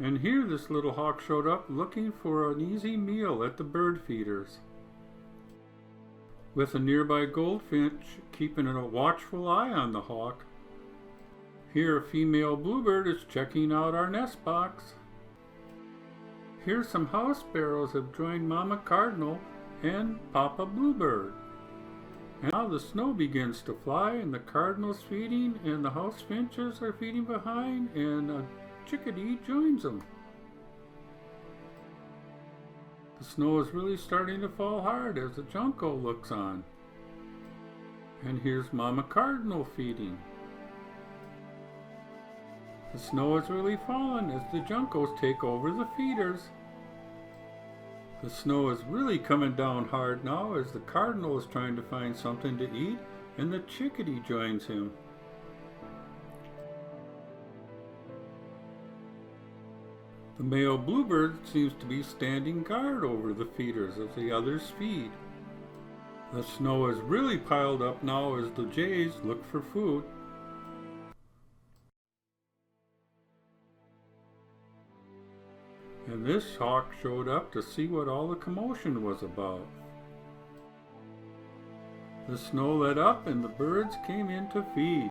And here this little hawk showed up looking for an easy meal at the bird feeders, with a nearby goldfinch keeping a watchful eye on the hawk. Here a female bluebird is checking out our nest box. Here some house sparrows have joined Mama Cardinal and Papa Bluebird. And now the snow begins to fly, and the cardinal's feeding, and the house finches are feeding behind, and a chickadee joins them. The snow is really starting to fall hard as the junco looks on. And here's Mama Cardinal feeding. The snow is really falling as the juncos take over the feeders. The snow is really coming down hard now as the cardinal is trying to find something to eat, and the chickadee joins him. The male bluebird seems to be standing guard over the feeders as the others feed. The snow is really piled up now as the jays look for food. And this hawk showed up to see what all the commotion was about. The snow let up and the birds came in to feed.